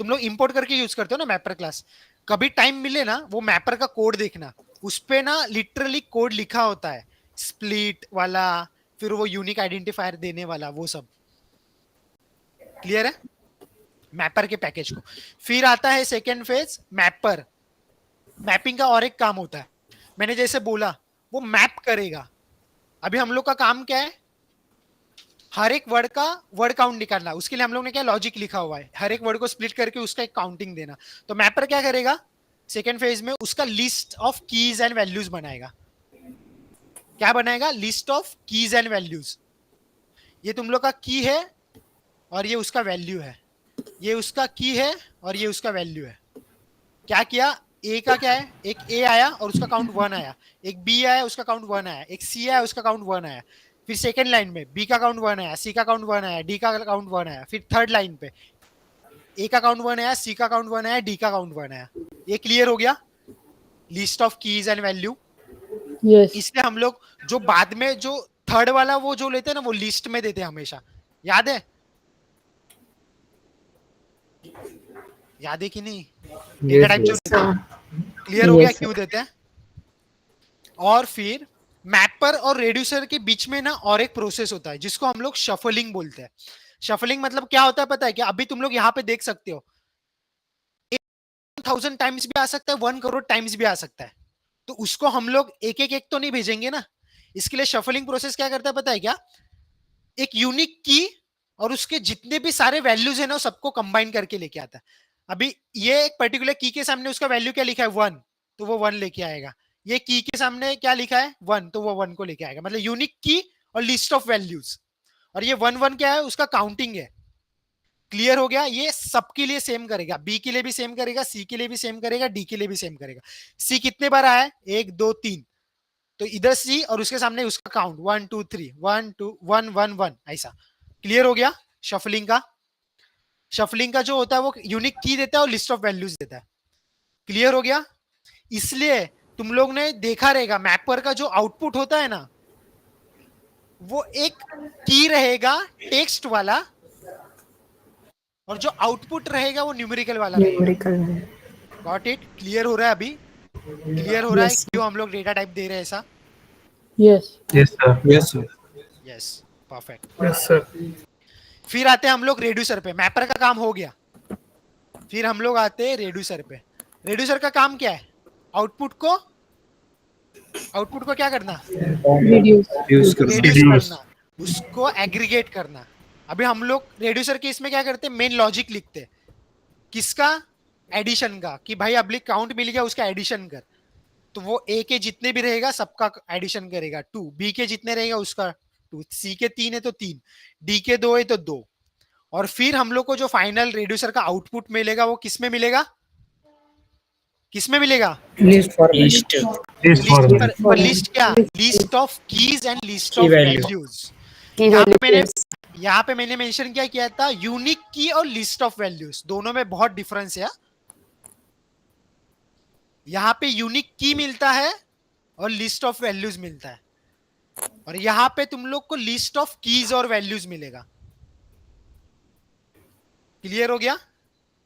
तुम लोग इंपोर्ट करके यूज करते हो ना मैपर क्लास, कभी टाइम मिले ना वो मैपर का कोड देखना, उस पे ना लिटरली कोड लिखा होता है, स्प्लिट वाला, फिर वो यूनिक आइडेंटिफायर देने वाला, वो सब क्लियर है मैपर के पैकेज को। फिर आता है सेकेंड फेज मैपर। मैपिंग का और एक काम होता है, मैंने जैसे बोला वो मैप करेगा। अभी हम लोग का काम क्या है, हर एक वर्ड का वर्ड काउंट निकालना, उसके लिए हम लोग ने क्या लॉजिक लिखा हुआ है, हर एक वर्ड को स्प्लिट करके उसका एक काउंटिंग देना। तो मैपर क्या करेगा सेकेंड फेज में, उसका list of keys and values बनाएगा। क्या बनाएगा, list of keys and values. ये तुम लोग का की है और ये उसका वैल्यू है, ये उसका की है और ये उसका वैल्यू है। क्या किया, ए का क्या है, एक ए आया और उसका काउंट 1 आया, एक बी आया उसका काउंट 1 आया, एक सी आया उसका काउंट 1 आया। फिर सेकंड लाइन में बी का काउंट 1 आया, सी का काउंट 1 आया, डी का काउंट 1 आया। फिर थर्ड लाइन पे ए का काउंट 1 आया, सी का काउंट 1 आया, डी का काउंट 1 आया। ये क्लियर हो गया list of keys and value. इसलिए हम लोग जो बाद में जो थर्ड वाला वो जो लेते हैं ना, वो लिस्ट में देते हैं हमेशा, याद है, याद है कि नहीं, डेटा टाइप जो देते हैं, क्लियर हो गया क्यों देते हैं। और फिर मैपर और रेड्यूसर के बीच में ना और एक प्रोसेस होता है जिसको हम लोग शफलिंग बोलते हैं। शफलिंग मतलब क्या होता है पता है क्या, अभी तुम लोग यहाँ पे देख सकते हो 1000 टाइम्स भी आ सकता है, 1 करोड़ टाइम्स भी आ सकता है, तो उसको हम लोग एक एक तो नहीं भेजेंगे ना। इसके लिए शफलिंग प्रोसेस क्या करता है पता है क्या, एक यूनिक की और उसके जितने भी सारे वैल्यूज है ना सबको कंबाइन करके लेके आता है। अभी ये एक पर्टिकुलर की के सामने उसका वैल्यू क्या लिखा है 1, तो वो 1 लेके आएगा। ये की के सामने क्या लिखा है 1, तो वो 1 को लेके आएगा। मतलब यूनिक की और लिस्ट ऑफ वैल्यूज, और ये 1 1 क्या है, उसका काउंटिंग है। क्लियर हो गया, ये सबके लिए सेम करेगा, बी के लिए भी सेम करेगा, सी के लिए भी सेम करेगा, डी के लिए भी सेम करेगा। सी कितने बार आया है, 1 2 3, तो इधर सी और उसके सामने उसका काउंट 1 2 3 1 2 1 1 1 ऐसा। क्लियर हो गया शफलिंग का। शफलिंग का जो होता है वो यूनिक की देता है और लिस्ट ऑफ वैल्यूज देता है। क्लियर हो गया। इसलिए तुम लोग ने देखा रहेगा मैपर का जो आउटपुट होता है ना, वो एक की रहेगा टेक्स्ट वाला, और जो आउटपुट रहेगा वो न्यूमेरिकल वाला रहेगा। गॉट इट, क्लियर हो रहा है अभी, क्लियर हो रहा है क्यों हम लोग डेटा टाइप दे रहे हैं ऐसा। Yes sir yes perfect. Yes sir. फिर आते हैं हम लोग रेड्यूसर पे, मैपर का काम हो गया। फिर हम लोग आते हैं रेड्यूसर पे। रेड्यूसर का काम क्या है, आउटपुट को क्या करना, रिड्यूस रेड्यूस करना, उसको एग्रीगेट करना। अभी हम लोग रेड्यूसर के इसमें क्या करते हैं, मेन लॉजिक लिखते हैं किसका, एडिशन का, कि भाई अभी काउंट मिल गया उसका एडिशन कर, तो वो ए के जितने भी रहेगा सबका एडिशन करेगा 2, बी के जितने रहेगा उसका 2, सी के 3 है तो 3, डी के 2 है तो 2। और फिर हम लोग को जो फाइनल रेड्यूसर का आउटपुट मिलेगा वो किस में मिलेगा, किस में मिलेगा, लिस्ट लिस्ट क्या, list of keys and list of values. यहाँ पे मैंने मेंशन क्या किया था, यूनिक की और लिस्ट ऑफ वैल्यूज, दोनों में बहुत डिफरेंस है। यहाँ पे यूनिक की मिलता है और लिस्ट ऑफ वैल्यूज मिलता है, और यहाँ पे तुम लोग को लिस्ट ऑफ कीज और वैल्यूज मिलेगा। क्लियर हो गया।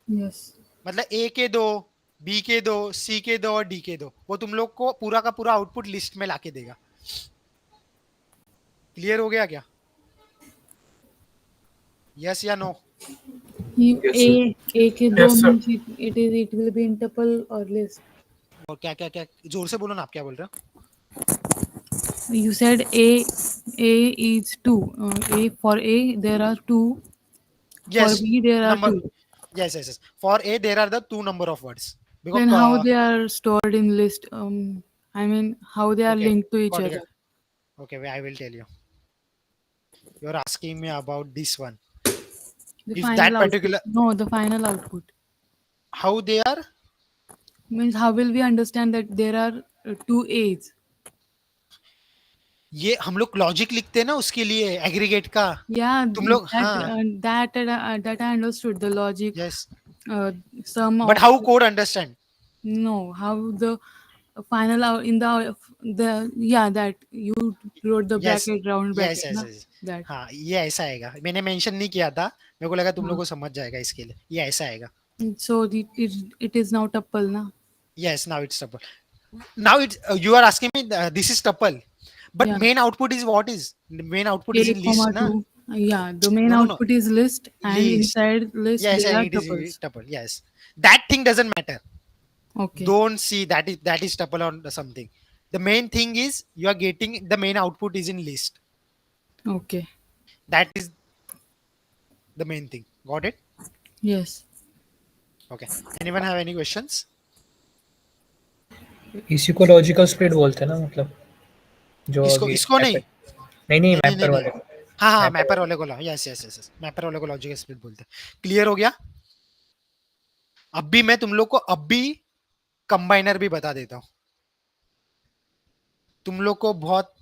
यस मतलब ए के 2, बी के 2, सी के 2 और डी के 2, वो तुम लोग को पूरा का पूरा आउटपुट लिस्ट में लाके देगा। क्लियर हो गया क्या, यस या नो। ए के दो means it will be in tuple और लिस्ट। और क्या क्या क्या, जोर से बोलो ना, आप क्या बोल रहे हो। You said A is 2. A for A there are 2. Yes, For B there are number. 2. Yes. For A there are the 2 number of words. Because, Then how they are stored in list? I mean how they are okay, linked to each got other. it. Okay, wait, I will tell you. You're asking me about this one. The If final that output. particular, No, the final output. how they are, Means how will we understand that there are 2 A's? ये हम लोग logic लिखते हैं ना उसके लिए aggregate का। Yeah, तुम लोग that I understood the logic. Yes. Sum But of how code understand? no, how the final out in the yeah that you wrote the Yes. bracket round bracket Yes. na? That हाँ ये ऐसा आएगा, मैंने mention नहीं किया था, मेरे को लगा तुम लोग को समझ जाएगा, इसके लिए ये ऐसा आएगा। So it is now tuple, na? Yes, now it's tuple. Now it's you are asking me this is tuple, but Yeah. main output is what is? Main output is A in list, comma na? 2. Yeah, the main No, no, no. output is list, and List. inside list Yes, there and are it is tuples. tuple. Yes, that thing doesn't matter. Okay. Don't see that is tuple or something. The main thing is you are getting the main output is in list. Okay. That is the main thing. Got it? Yes. Okay. Anyone have any questions? इसी को logical split बोलते हैं ना, मतलब जो इसको अभी इसको नहीं, मैपर, नहीं नहीं नहीं नहीं नहीं मैपर नहीं। वाले को, हाँ हाँ, मैपर मैपर वाले को लो। Yes yes yes yes, mapper वाले को लॉजिकल स्प्लिट बोलते हैं। क्लियर हो गया? अब भी मैं तुम लोग को अब भी कंबाइनर भी बता देता हूं, तुम लोग को बहुत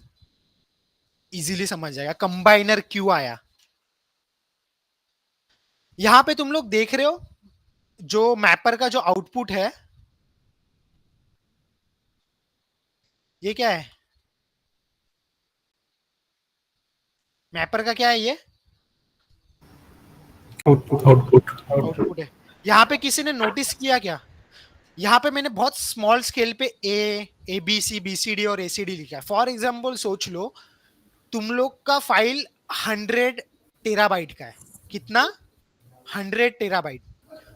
इजीली समझ जाएगा कंबाइनर क्यों आया। यहां पे तुम लोग देख रहे हो जो मैपर का जो आउटपुट है, ये क्या है? मैपर का क्या है ये? आउटपुट आउटपुट आउटपुट है। यहाँ पे किसी ने नोटिस किया क्या? यहाँ पे मैंने बहुत स्मॉल स्केल पे A B C B C D और ए सी डी लिखा है। फॉर एग्जाम्पल सोच लो तुम लोग का फाइल 100 टेराबाइट का है। कितना? 100 टेराबाइट।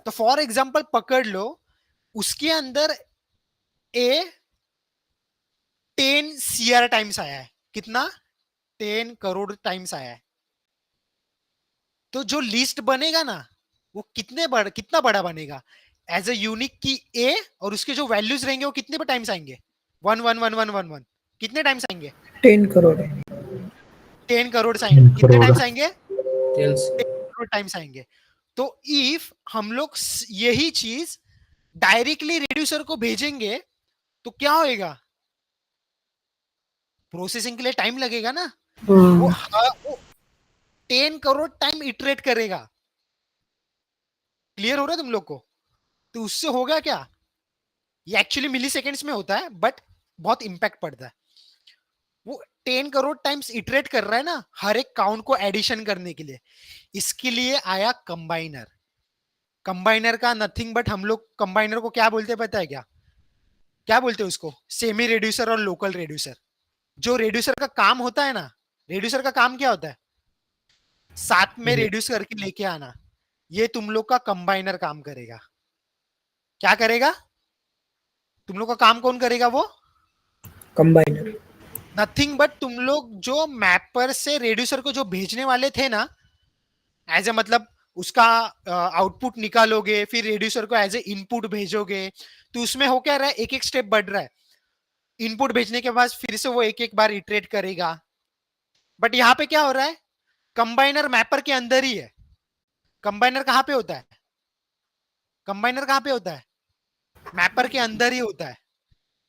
तो फॉर एग्जाम्पल पकड़ लो उसके अंदर ए 10 CR टाइम्स आया है। कितना? 10 करोड़ टाइम्स आया है। तो जो लिस्ट बनेगा ना वो कितना बड़ा बनेगा? एज अ यूनिक की ए, और उसके जो वैल्यूज रहेंगे वो कितने टाइम्स आएंगे? 1 1 1 1 1 1। कितने टाइम्स आएंगे? 10 करोड़ 10 करोड़ आएंगे। कितने करोड़ टाइम्स आएंगे? टेल्स 10 करोड़ टाइम्स आएंगे। तो इफ हम लोग यही चीज डायरेक्टली रेड्यूसर को भेजेंगे तो क्या होएगा? प्रोसेसिंग के लिए टाइम लगेगा ना। वो 10 करोड़ टाइम इटरेट करेगा। क्लियर हो रहा है तुम लोग को? तो उससे होगा क्या? ये एक्चुअली मिली सेकेंड्स में होता है बट बहुत इंपैक्ट पड़ता है। वो 10 करोड़ टाइम्स इटरेट कर रहा है ना हर एक काउंट को एडिशन करने के लिए। इसके लिए आया कंबाइनर। कंबाइनर का नथिंग बट हम लोग कंबाइनर को क्या बोलते हैं पता है क्या? क्या बोलते हैं उसको? सेमी रेड्यूसर और लोकल रेड्यूसर। जो रेड्यूसर का काम होता है ना, रेड्यूसर का काम क्या होता है? साथ में रेड्यूस करके लेके आना। ये तुम लोग का कंबाइनर काम करेगा। क्या करेगा? तुम लोग का काम कौन करेगा? वो कंबाइनर। नथिंग बट तुम लोग जो मैपर से रेड्यूसर को जो भेजने वाले थे ना, एज ए मतलब उसका आउटपुट निकालोगे फिर रेड्यूसर को एज ए इनपुट भेजोगे, तो उसमें हो क्या रहा है? एक एक स्टेप बढ़ रहा है। इनपुट भेजने के बाद फिर से वो एक एक बार इटरेट करेगा। बट यहाँ पे क्या हो रहा है? कंबाइनर मैपर के अंदर ही है। कंबाइनर कहाँ पे होता है? कंबाइनर कहाँ पे होता है? मैपर के अंदर ही होता है।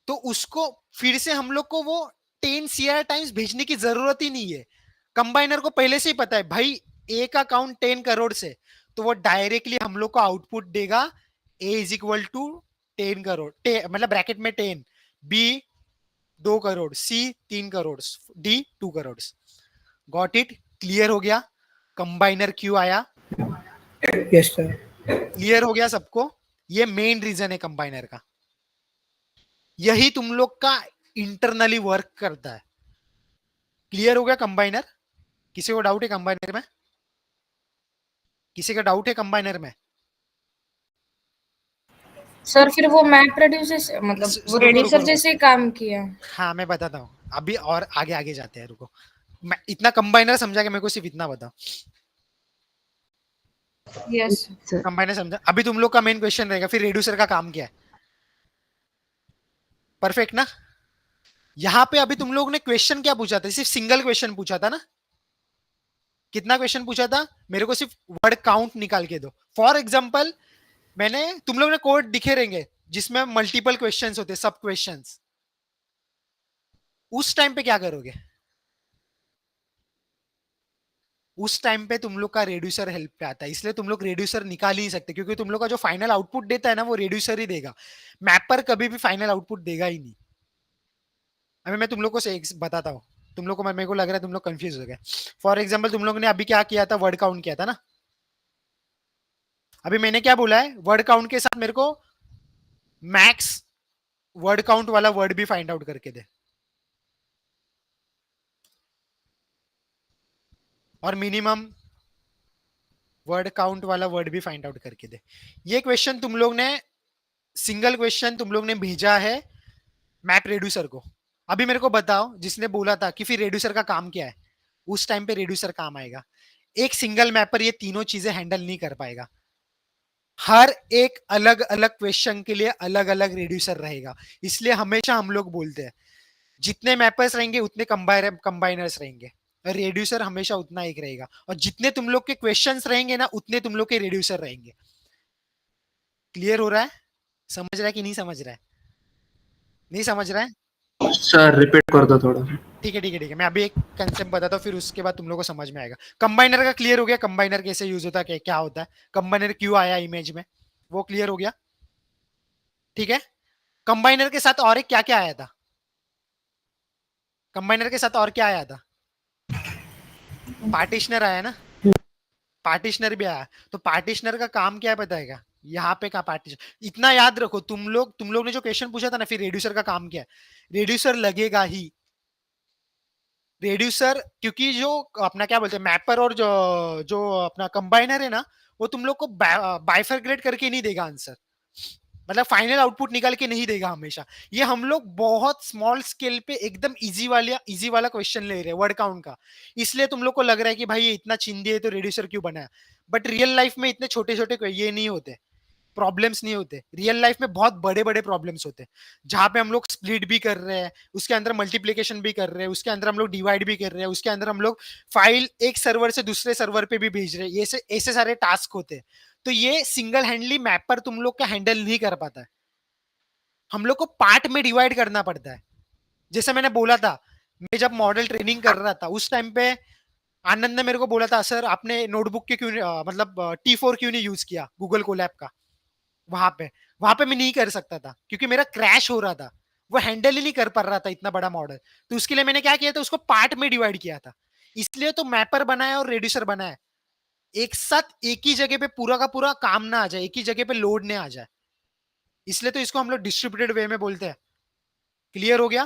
तो उसको फिर से हम लोग को वो 10 CR टाइम्स भेजने की जरूरत ही नहीं है। कंबाइनर को पहले से ही पता है भाई ए का काउंट 10 करोड़ से, तो वो डायरेक्टली हम लोग को आउटपुट देगा A is equal to 10 crore, मतलब ब्रैकेट में 10, B 2 crore, C 3 crore, D 2 crore. Got it? Clear हो गया कंबाइनर क्यों आया? Yes sir. क्लियर हो गया सबको? ये मेन रीजन है कंबाइनर का। यही तुम लोग का इंटरनली वर्क करता है। क्लियर हो गया कंबाइनर? किसी को डाउट है कंबाइनर में? किसी का डाउट है कंबाइनर में? सर फिर वो मैप प्रोड्यूसर मतलब वो रुको, रेड्यूसर रुको। जैसे काम किया। हाँ मैं बताता हूँ अभी, और आगे आगे जाते हैं। रुको, मैं इतना कंबाइनर समझा कि मेरे को सिर्फ इतना बताओ। यस कंबाइनर समझा? अभी तुम लोग का मेन क्वेश्चन रहेगा फिर रेड्यूसर का काम क्या है। परफेक्ट ना? यहाँ पे अभी तुम लोग ने क्वेश्चन क्या पूछा था? सिर्फ सिंगल क्वेश्चन पूछा था ना? कितना क्वेश्चन पूछा था? मेरे को सिर्फ वर्ड काउंट निकाल के दो। फॉर एग्जाम्पल मैंने तुम लोग ने कोड दिखे रहेंगे जिसमें मल्टीपल क्वेश्चंस होते, सब क्वेश्चंस। उस टाइम पे क्या करोगे? उस टाइम पे तुम लोग का रेड्यूसर हेल्प पे आता है। इसलिए तुम लोग रेड्यूसर निकाल ही नहीं सकते क्योंकि तुम लोग का जो फाइनल आउटपुट देता है ना वो रेड्यूसर ही देगा। मैपर कभी भी फाइनल आउटपुट देगा ही नहीं। अभी मैं तुम लोग को एक बताता हूँ, तुम लोग को मेरे को लग रहा है तुम लोग कंफ्यूज हो गए। फॉर एग्जाम्पल तुम लोग ने अभी क्या किया था? वर्ड काउंट किया था ना? अभी मैंने क्या बोला है, वर्ड काउंट के साथ मेरे को मैक्स वर्ड काउंट वाला वर्ड भी फाइंड आउट करके दे, और मिनिमम वर्ड काउंट वाला वर्ड भी फाइंड आउट करके दे। ये क्वेश्चन तुम लोग ने, सिंगल क्वेश्चन तुम लोग ने भेजा है मैप रेड्यूसर को। अभी मेरे को बताओ, जिसने बोला था कि फिर रेड्यूसर का काम क्या है, उस टाइम पे रेड्यूसर काम आएगा। एक सिंगल मैपर ये तीनों चीजें हैंडल नहीं कर पाएगा, हर एक अलग अलग क्वेश्चन के लिए अलग अलग रेड्यूसर रहेगा। इसलिए हमेशा हम लोग बोलते हैं जितने मैपर्स रहेंगे उतने कंबाइनर्स रहेंगे, और रेड्यूसर हमेशा उतना एक रहेगा, और जितने तुम लोग के क्वेश्चंस रहेंगे ना उतने तुम लोग के रेड्यूसर रहेंगे। क्लियर हो रहा है? समझ रहा है कि नहीं समझ रहा है? नहीं समझ रहा है? सर रिपीट कर दो थोड़ा। ठीक है ठीक है ठीक है, मैं अभी एक कंसेप्ट बताता हूँ, फिर उसके बाद तुम लोग को समझ में आएगा। कंबाइनर का क्लियर हो गया, कंबाइनर कैसे यूज होता है, क्या होता है, कंबाइनर क्यों आया इमेज में, वो क्लियर हो गया। ठीक है, कंबाइनर के साथ और एक क्या क्या आया था, कंबाइनर के साथ और क्या आया था, पार्टीशनर आया ना, पार्टीशनर भी आया। तो पार्टीशनर का काम क्या है बताएगा, यहाँ पे का पार्टीशन, इतना याद रखो। तुम लोग ने जो क्वेश्चन पूछा था ना, फिर रेड्यूसर का काम क्या है, रेड्यूसर लगेगा ही। रेड्यूसर, क्योंकि जो अपना क्या बोलते हैं मैपर और जो जो अपना कंबाइनर है ना, वो तुम लोग को बाइफरग्रेट करके नहीं देगा आंसर, मतलब फाइनल आउटपुट निकाल के नहीं देगा हमेशा। ये हम लोग बहुत स्मॉल स्केल पे एकदम इजी वाला क्वेश्चन ले रहे हैं वर्ड काउंट का, इसलिए तुम लोग को लग रहा है कि भाई ये इतना चिंदी है तो रेड्यूसर क्यों बनाया। बट रियल लाइफ में इतने छोटे छोटे ये नहीं होते, प्रॉब्लम्स नहीं होते। रियल लाइफ में बहुत बड़े बड़े प्रॉब्लम्स होते हैं, जहां पे हम लोग स्प्लिट भी कर रहे हैं, उसके अंदर मल्टीप्लीकेशन भी कर रहे हैं, उसके अंदर हम लोग डिवाइड भी कर रहे हैं, उसके अंदर हम लोग फाइल एक सर्वर से दूसरे सर्वर पे भी भेज रहे हैं, ये ऐसे सारे टास्क होते हैं। तो ये सिंगल हैंडली मैपर तुम लोग का हैंडल नहीं कर पाता है, हम लोग को पार्ट में डिवाइड करना पड़ता है। जैसे मैंने बोला था, मैं जब मॉडल ट्रेनिंग कर रहा था उस टाइम पे आनंद ने मेरे को बोला था, सर आपने नोटबुक के क्यों मतलब T4 क्यों नहीं यूज किया गूगल कोलैब का। वहां पे मैं नहीं कर सकता था क्योंकि मेरा क्रैश हो रहा था, वो हैंडल ही नहीं कर पा रहा था इतना बड़ा मॉडल। तो उसके लिए मैंने क्या किया था, उसको पार्ट में डिवाइड किया था। इसलिए तो मैपर बनाया और रेड्यूसर बनाया, एक साथ एक ही जगह पे पूरा का पूरा काम ना आ जाए, एक ही जगह पे लोड ना आ जाए, इसलिए तो इसको हम लोग डिस्ट्रीब्यूटेड वे में बोलते हैं। क्लियर हो गया?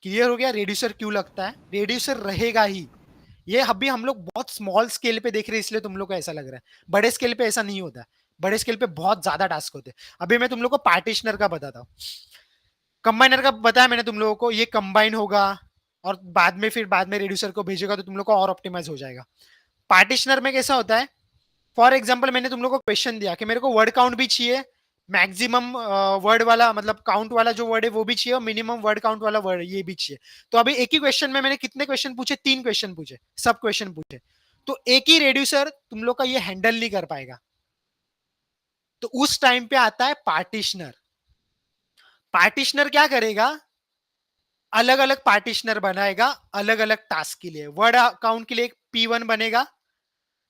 क्लियर हो गया रेड्यूसर क्यों लगता है, रेड्यूसर रहेगा ही। ये अभी हम लोग बहुत स्मॉल स्केल पे देख रहे हैं इसलिए तुम लोग को ऐसा लग रहा है, बड़े स्केल पे ऐसा नहीं होता है, बड़े स्केल पे बहुत ज्यादा टास्क होते हैं। अभी मैं तुम लोग को पार्टीशनर का बताता हूँ, कंबाइनर का बताया मैंने तुम लोगों को, ये कंबाइन होगा और बाद में रेड्यूसर को भेजेगा तो तुम लोग को और ऑप्टिमाइज हो जाएगा। पार्टीशनर में कैसा होता है, फॉर एग्जाम्पल मैंने तुम लोग को क्वेश्चन दिया कि मेरे को वर्ड काउंट भी चाहिए, मैक्सिमम वर्ड वाला मतलब काउंट वाला जो वर्ड है वो भी चाहिए, और मिनिमम वर्ड काउंट वाला वर्ड ये भी चाहिए। तो अभी एक ही क्वेश्चन में मैंने कितने क्वेश्चन पूछे, 3 क्वेश्चन पूछे, सब क्वेश्चन पूछे, तो एक ही रेड्यूसर तुम लोग का ये हैंडल नहीं कर पाएगा। तो उस टाइम पे आता है पार्टीशनर। पार्टीशनर क्या करेगा, अलग अलग पार्टीशनर बनाएगा अलग अलग टास्क के लिए। वर्ड काउंट के लिए एक P1 बनेगा,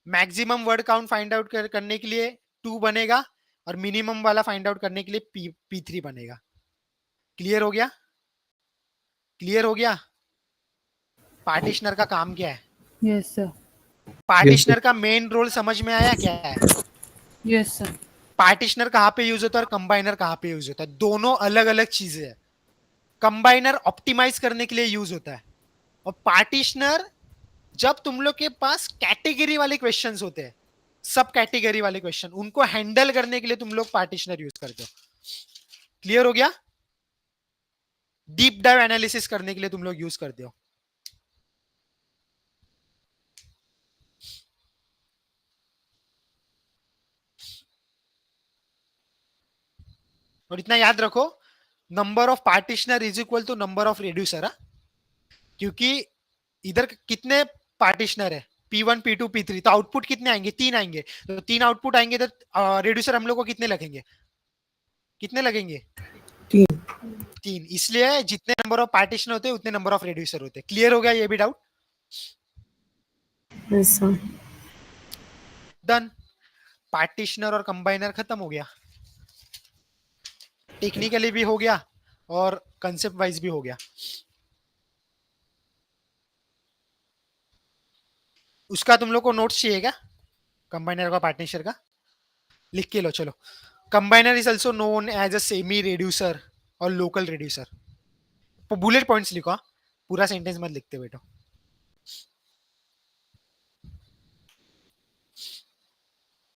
maximum word count find out करने के लिए 2 बनेगा, और मिनिमम वाला फाइंड आउट करने के लिए P3 बनेगा। क्लियर हो गया? क्लियर हो गया? पार्टीशनर का काम क्या है, Yes, sir. पार्टीशनर का मेन रोल समझ में आया क्या है? Yes, sir. पार्टीशनर कहाँ पे यूज होता है और कंबाइनर कहाँ पे यूज होता है, दोनों अलग अलग चीजें हैं। कंबाइनर ऑप्टिमाइज करने के लिए यूज होता है, और पार्टीशनर जब तुम लोग के पास कैटेगरी वाले क्वेश्चंस होते हैं, सब कैटेगरी वाले क्वेश्चन, उनको हैंडल करने के लिए तुम लोग पार्टीशनर यूज करते हो। क्लियर हो गया? डीप डाइव एनालिसिस करने के लिए तुम लोग यूज करते हो। और इतना याद रखो, number of partitioner is equal to number of reducer, क्योंकि इधर कितने पार्टीशनर है, P1 P2 P3, तो आउटपुट कितने आएंगे, 3 आएंगे। तो 3 आउटपुट आएंगे तो रेड्यूसर हम लोग को कितने लगेंगे, कितने लगेंगे? 3। इसलिए जितने नंबर ऑफ पार्टीशन होते हैं उतने नंबर ऑफ रेड्यूसर होते हैं। क्लियर हो गया ये भी डाउट? Yes, sir. डन। पार्टीशनर और कंबाइनर खत्म हो गया, टेक्निकली भी हो गया और कंसेप्ट वाइज भी हो गया। उसका तुम लोग को नोट्स चाहिए क्या? कंबाइनर का पार्टनरशिप का लिख के लो चलो. Combiner is also known as a semi reducer और लोकल रेड्यूसर. बुलेट पॉइंट्स लिखो हाँ. पूरा सेंटेंस मत लिखते बैठो.